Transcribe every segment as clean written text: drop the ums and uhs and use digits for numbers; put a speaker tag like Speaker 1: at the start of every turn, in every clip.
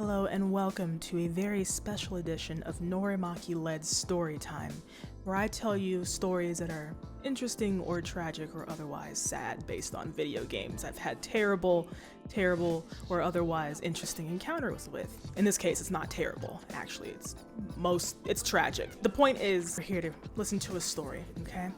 Speaker 1: Hello and welcome to a very special edition of Norimaki-led Storytime, where I tell you stories that are interesting or tragic or otherwise sad based on video games I've had terrible, or otherwise interesting encounters with. In this case, it's not terrible. Actually, it's tragic. The point is, we're here to listen to a story, okay?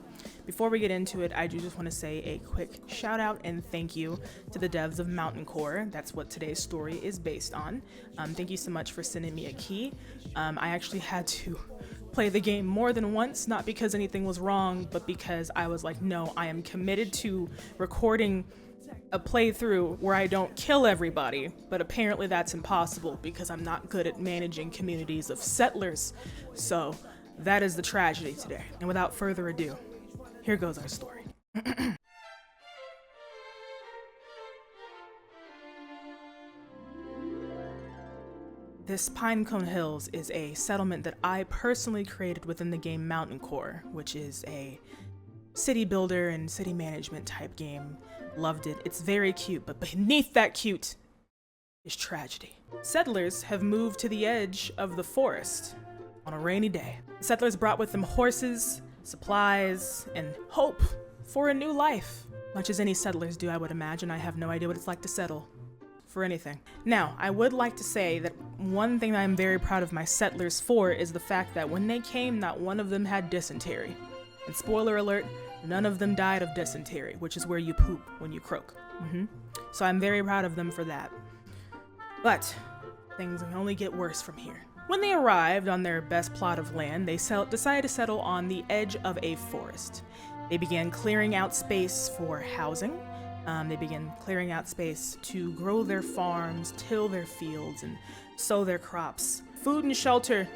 Speaker 1: Before we get into it, I do just want to say a quick shout out and thank you to the devs of Mountaincore. That's what today's story is based on. Thank you so much for sending me a key. I actually had to play the game more than once, not because anything was wrong, but because I was like, no, I am committed to recording a playthrough where I don't kill everybody, but apparently that's impossible because I'm not good at managing communities of settlers. So that is the tragedy today. And without further ado, here goes our story. This Pinecone Hills is a settlement that I personally created within the game Mountaincore, which is a city builder and city management type game. Loved it. It's very cute, but beneath that cute is tragedy. Settlers have moved to the edge of the forest on a rainy day. The settlers brought with them horses, supplies, and hope for a new life. Much as any settlers do, I would imagine. I have no idea what it's like to settle for anything. Now, I would like to say that one thing that I'm very proud of my settlers for is the fact that when they came, not one of them had dysentery. And spoiler alert, none of them died of dysentery, which is where you poop when you croak. So I'm very proud of them for that. But things can only get worse from here. When they arrived on their best plot of land, they decided to settle on the edge of a forest. They began clearing out space for housing. They began clearing out space to grow their farms, till their fields, and sow their crops. Food and shelter,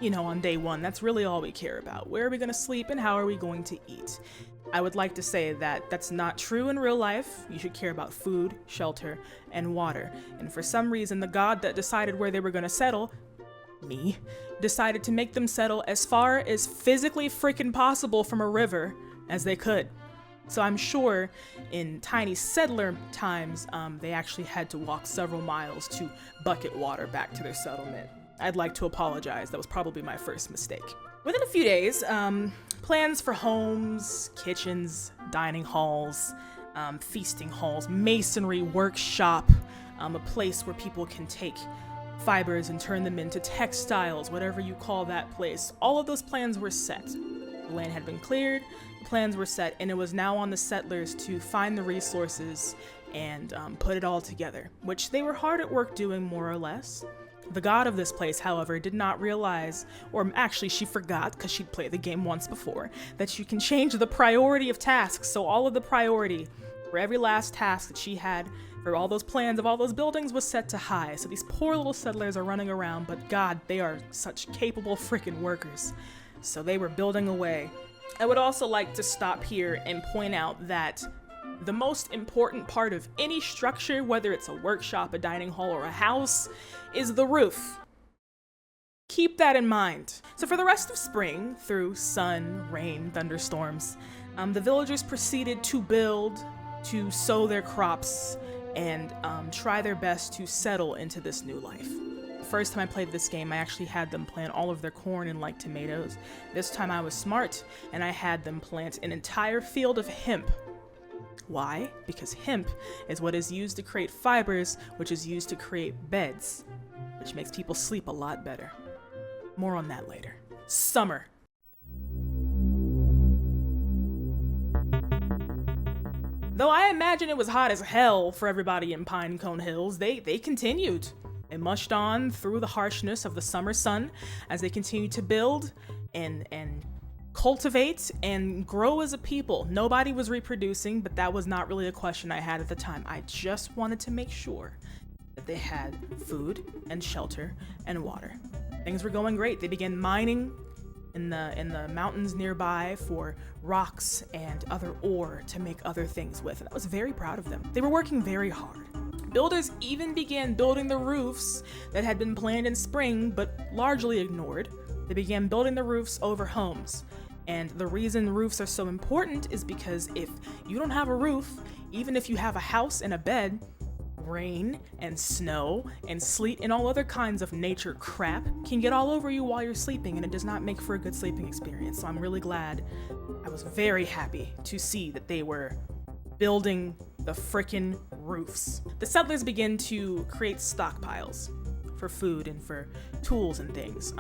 Speaker 1: on day one, that's really all we care about. Where are we going to sleep and how are we going to eat? I would like to say that that's not true in real life. You should care about food, shelter, and water. And for some reason, the god that decided where they were going to settle, me, decided to make them settle as far as physically freaking possible from a river as they could. So I'm sure in tiny settler times, they actually had to walk several miles to bucket water back to their settlement. I'd like to apologize. That was probably my first mistake. Within a few days, plans for homes, kitchens, dining halls, feasting halls, masonry workshop, a place where people can take fibers and turn them into textiles, whatever you call that place. All of those plans were set. The land had been cleared, the plans were set, and it was now on the settlers to find the resources and put it all together, which they were hard at work doing, more or less. The god of this place, however, did not realize, or actually she forgot because she'd played the game once before, that you can change the priority of tasks. So all of the priority for every last task that she had for all those plans of all those buildings was set to high. So these poor little settlers are running around, but god, they are such capable freaking workers. So they were building away. I would also like to stop here and point out that the most important part of any structure, whether it's a workshop, a dining hall, or a house, is the roof. Keep that in mind. So for the rest of spring, through sun, rain, thunderstorms, the villagers proceeded to build, to sow their crops, and try their best to settle into this new life. The first time I played this game, I actually had them plant all of their corn and like tomatoes. This time I was smart, and I had them plant an entire field of hemp. Why? Because hemp is what is used to create fibers, which is used to create beds, which makes people sleep a lot better. More on that later. Summer. Though I imagine it was hot as hell for everybody in Pinecone Hills, they continued. They mushed on through the harshness of the summer sun as they continued to build and cultivate and grow as a people. Nobody was reproducing, but that was not really a question I had at the time. I just wanted to make sure that they had food and shelter and water. Things were going great. They began mining in the mountains nearby for rocks and other ore to make other things with, and I was very proud of them. They were working very hard. Builders even began building the roofs that had been planned in spring but largely ignored. They began building the roofs over homes. And the reason roofs are so important is because if you don't have a roof, even if you have a house and a bed, rain and snow and sleet and all other kinds of nature crap can get all over you while you're sleeping, and it does not make for a good sleeping experience. So I'm really glad, I was very happy to see that they were building the frickin' roofs. The settlers begin to create stockpiles for food and for tools and things.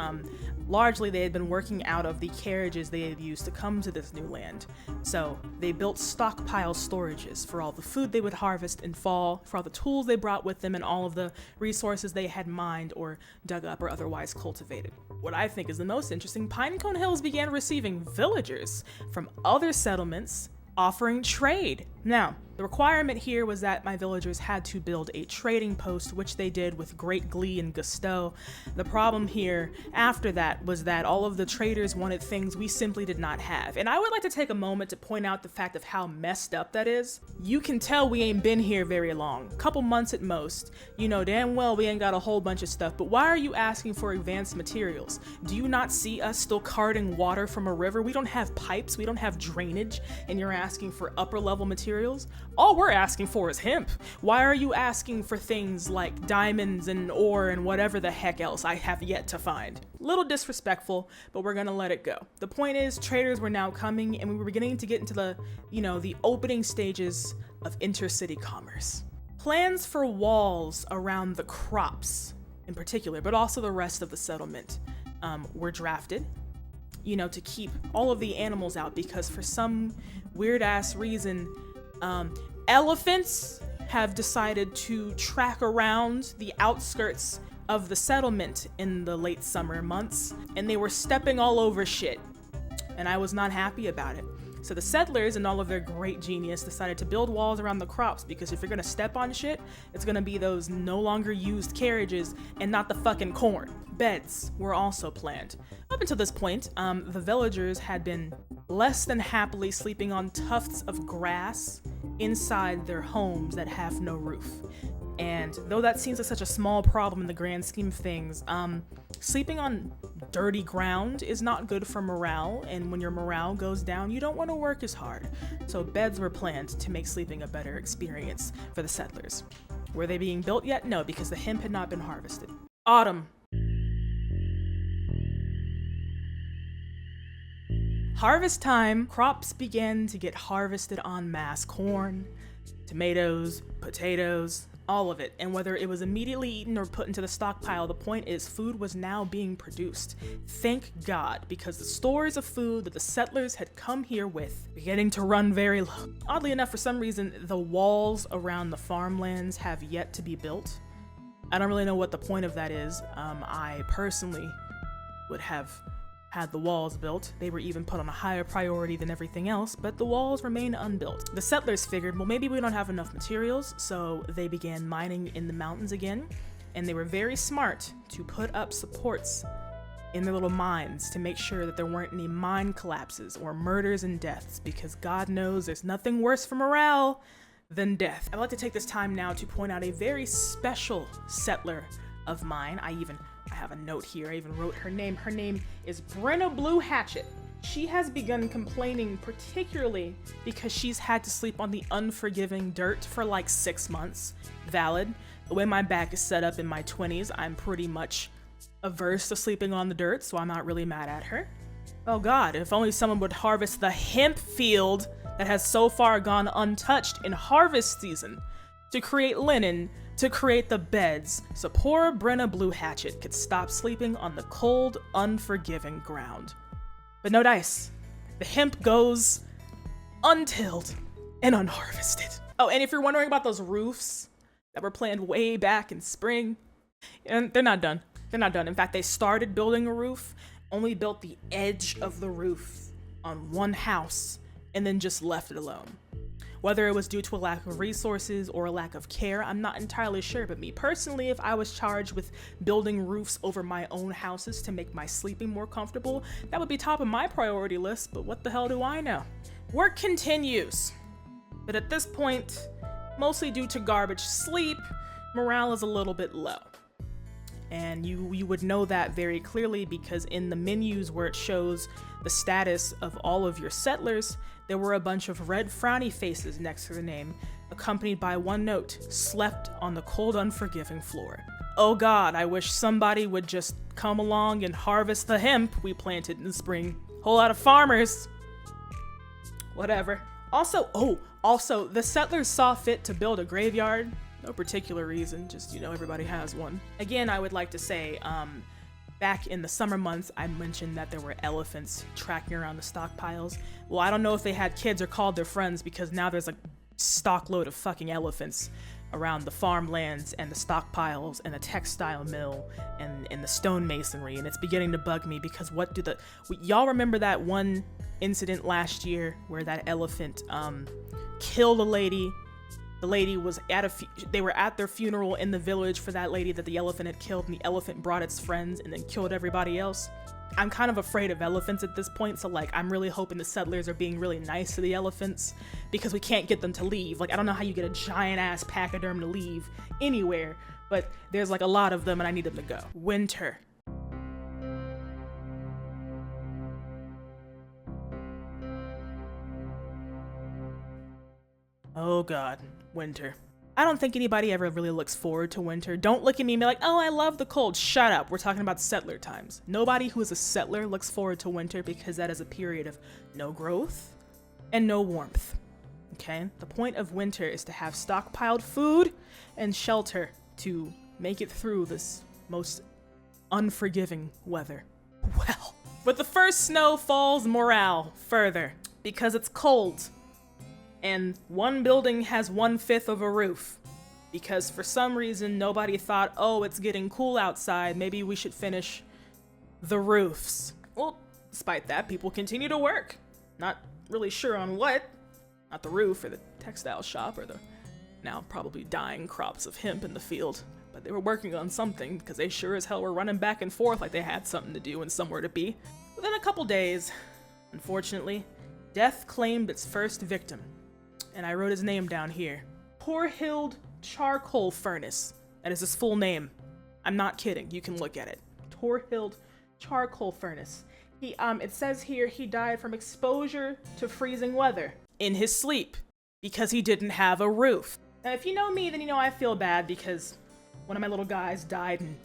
Speaker 1: Largely, they had been working out of the carriages they had used to come to this new land. So they built stockpile storages for all the food they would harvest in fall, for all the tools they brought with them, and all of the resources they had mined or dug up or otherwise cultivated. What I think is the most interesting, Pinecone Hills began receiving villagers from other settlements offering trade. Now, the requirement here was that my villagers had to build a trading post, which they did with great glee and gusto. The problem here after that was that all of the traders wanted things we simply did not have. And I would like to take a moment to point out the fact of how messed up that is. You can tell we ain't been here very long, a couple months at most. You know damn well we ain't got a whole bunch of stuff, but why are you asking for advanced materials? Do you not see us still carting water from a river? We don't have pipes, we don't have drainage, and you're asking for upper level materials? All we're asking for is hemp. Why are you asking for things like diamonds and ore and whatever the heck else I have yet to find? Little disrespectful, but we're gonna let it go. The point is, traders were now coming, and we were beginning to get into the opening stages of intercity commerce. Plans for walls around the crops in particular, but also the rest of the settlement, were drafted, to keep all of the animals out, because for some weird ass reason, elephants have decided to track around the outskirts of the settlement in the late summer months, and they were stepping all over shit, and I was not happy about it. So the settlers, in all of their great genius, decided to build walls around the crops, because if you're gonna step on shit, it's gonna be those no longer used carriages and not the fucking corn. Beds were also planned. Up until this point, the villagers had been less than happily sleeping on tufts of grass inside their homes that have no roof. And though that seems like such a small problem in the grand scheme of things, sleeping on dirty ground is not good for morale, and when your morale goes down, you don't want to work as hard. So beds were planned to make sleeping a better experience for the settlers. Were they being built yet? No, because the hemp had not been harvested. Autumn. Harvest time. Crops began to get harvested en masse. Corn, tomatoes, potatoes, all of it. And whether it was immediately eaten or put into the stockpile, the point is food was now being produced. Thank God, because the stores of food that the settlers had come here with beginning to run very low. Oddly enough, for some reason, the walls around the farmlands have yet to be built. I don't really know what the point of that is. I personally would have had the walls built. They were even put on a higher priority than everything else, but the walls remain unbuilt. The settlers figured, well, maybe we don't have enough materials, so they began mining in the mountains again, and they were very smart to put up supports in their little mines to make sure that there weren't any mine collapses or murders and deaths, because God knows there's nothing worse for morale than death. I'd like to take this time now to point out a very special settler of mine. I have a note here. I even wrote her name. Her name is Brenna Blue Hatchet. She has begun complaining, particularly because she's had to sleep on the unforgiving dirt for like 6 months. Valid. The way my back is set up in my 20s, I'm pretty much averse to sleeping on the dirt, so I'm not really mad at her. Oh God, if only someone would harvest the hemp field that has so far gone untouched in harvest season to create linen, to create the beds, so poor Brenna Blue Hatchet could stop sleeping on the cold, unforgiving ground. But no dice. The hemp goes untilled and unharvested. Oh, and if you're wondering about those roofs that were planned way back in spring, and they're not done. They're not done. In fact, they started building a roof, only built the edge of the roof on one house, and then just left it alone. Whether it was due to a lack of resources or a lack of care, I'm not entirely sure, but me personally, if I was charged with building roofs over my own houses to make my sleeping more comfortable, that would be top of my priority list, but what the hell do I know? Work continues, but at this point, mostly due to garbage sleep, morale is a little bit low. And you would know that very clearly because in the menus where it shows the status of all of your settlers, there were a bunch of red frowny faces next to the name, accompanied by one note, slept on the cold, unforgiving floor. Oh God, I wish somebody would just come along and harvest the hemp we planted in the spring. Whole lot of farmers. Whatever. Also, the settlers saw fit to build a graveyard. No particular reason, just, everybody has one. Again, I would like to say, back in the summer months, I mentioned that there were elephants tracking around the stockpiles. Well, I don't know if they had kids or called their friends, because now there's a stockload of fucking elephants around the farmlands and the stockpiles and the textile mill and the stonemasonry, and it's beginning to bug me because y'all remember that one incident last year where that elephant killed a lady? The lady was they were at their funeral in the village for that lady that the elephant had killed, and the elephant brought its friends and then killed everybody else. I'm kind of afraid of elephants at this point, so I'm really hoping the settlers are being really nice to the elephants, because we can't get them to leave. I don't know how you get a giant ass pachyderm to leave anywhere, but there's a lot of them and I need them to go. Winter. Oh God, winter. I don't think anybody ever really looks forward to winter. Don't look at me and be like, oh, I love the cold. Shut up. We're talking about settler times. Nobody who is a settler looks forward to winter, because that is a period of no growth and no warmth. Okay? The point of winter is to have stockpiled food and shelter to make it through this most unforgiving weather. Well, but the first snow falls morale further because it's cold. And one building has 1/5 of a roof, because for some reason nobody thought, oh, it's getting cool outside, maybe we should finish the roofs. Well, despite that, people continue to work. Not really sure on what. Not the roof or the textile shop or the now probably dying crops of hemp in the field. But they were working on something, because they sure as hell were running back and forth like they had something to do and somewhere to be. Within a couple days, unfortunately, death claimed its first victim. And I wrote his name down here. Torhild Charcoal Furnace. That is his full name. I'm not kidding. You can look at it. Torhild Charcoal Furnace. It says here he died from exposure to freezing weather in his sleep because he didn't have a roof. Now, if you know me, then you know I feel bad because one of my little guys died in,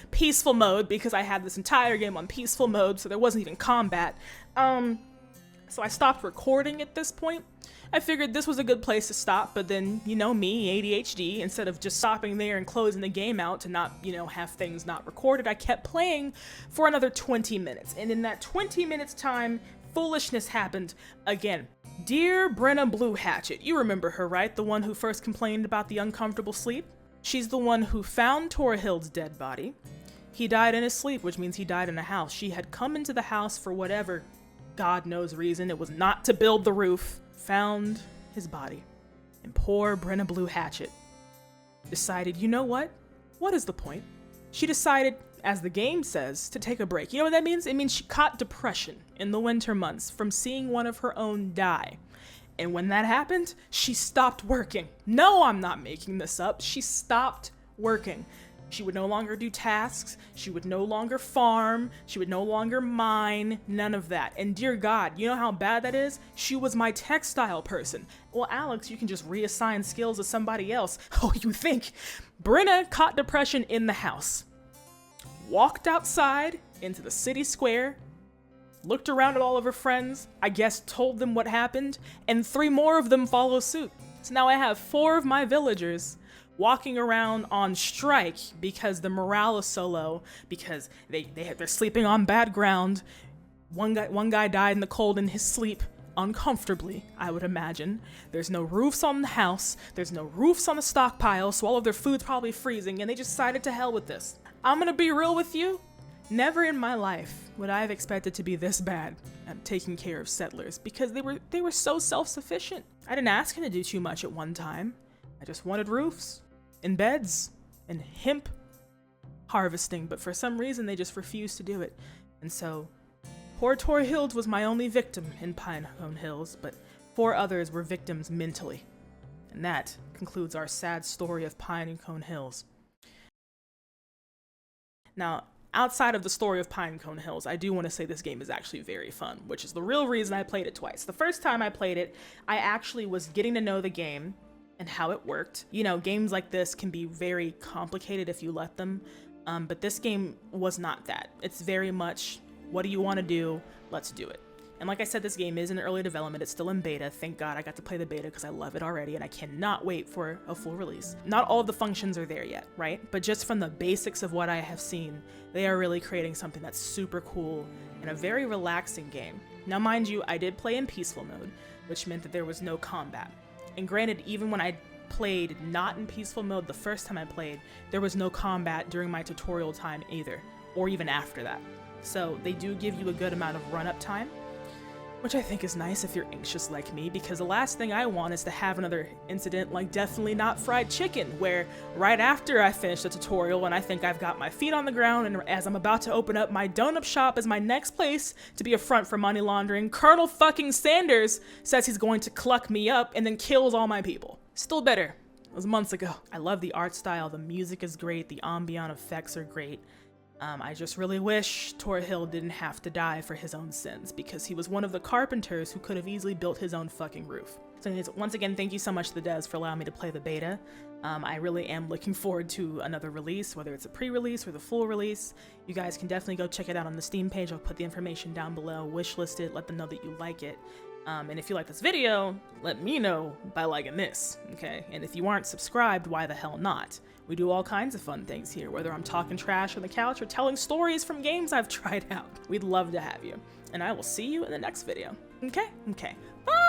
Speaker 1: peaceful mode, because I had this entire game on peaceful mode, so there wasn't even combat. So I stopped recording at this point. I figured this was a good place to stop, but then, me, ADHD, instead of just stopping there and closing the game out to not, have things not recorded, I kept playing for another 20 minutes. And in that 20 minutes time, foolishness happened again. Dear Brenna Blue Hatchet, you remember her, right? The one who first complained about the uncomfortable sleep? She's the one who found Torhild's dead body. He died in his sleep, which means he died in a house. She had come into the house for whatever God knows reason. It was not to build the roof. Found his body. And poor Brenna Blue Hatchet decided, you know what? What is the point? She decided, as the game says, to take a break. You know what that means? It means she caught depression in the winter months from seeing one of her own die. And when that happened, she stopped working. No, I'm not making this up. She stopped working. She would no longer do tasks, she would no longer farm, she would no longer mine, none of that. And dear God, you know how bad that is? She was my textile person. Well, Alex, you can just reassign skills to somebody else. Oh, you think? Brenna caught depression in the house, walked outside into the city square, looked around at all of her friends, I guess told them what happened, and 3 more of them follow suit. So now I have 4 of my villagers walking around on strike because the morale is so low, because they're sleeping on bad ground. One guy died in the cold in his sleep, uncomfortably, I would imagine. There's no roofs on the house, there's no roofs on the stockpile, so all of their food's probably freezing, and they decided to hell with this. I'm gonna be real with you. Never in my life would I have expected to be this bad at taking care of settlers, because they were so self-sufficient. I didn't ask him to do too much at one time. I just wanted roofs and beds and hemp harvesting, but for some reason they just refused to do it. And so poor Torhild was my only victim in Pinecone Hills, but 4 others were victims mentally. And that concludes our sad story of Pinecone Hills. Now, outside of the story of Pinecone Hills, I do want to say this game is actually very fun, which is the real reason I played it twice. The first time I played it, I actually was getting to know the game, and how it worked. You know, games like this can be very complicated if you let them, but this game was not that. It's very much, what do you want to do? Let's do it. And like I said, this game is in early development. It's still in beta. Thank God I got to play the beta because I love it already and I cannot wait for a full release. Not all of the functions are there yet, right? But just from the basics of what I have seen, they are really creating something that's super cool and a very relaxing game. Now, mind you, I did play in peaceful mode, which meant that there was no combat. And granted, even when I played not in peaceful mode the first time I played, there was no combat during my tutorial time either, or even after that. So they do give you a good amount of run-up time, which I think is nice if you're anxious like me, because the last thing I want is to have another incident like Definitely Not Fried Chicken, where right after I finish the tutorial and I think I've got my feet on the ground and as I'm about to open up my donut shop as my next place to be a front for money laundering, Colonel fucking Sanders says he's going to cluck me up and then kills all my people. Still better. It was months ago. I love the art style, the music is great, the ambient effects are great. I just really wish Tor Hill didn't have to die for his own sins, because he was one of the carpenters who could have easily built his own fucking roof. So anyways, once again, thank you so much to the devs for allowing me to play the beta. I really am looking forward to another release, whether it's a pre-release or the full release. You guys can definitely go check it out on the Steam page. I'll put the information down below, wishlist it, let them know that you like it. And if you like this video, let me know by liking this, okay? And if you aren't subscribed, why the hell not? We do all kinds of fun things here, whether I'm talking trash on the couch or telling stories from games I've tried out. We'd love to have you. And I will see you in the next video. Okay? Okay. Bye!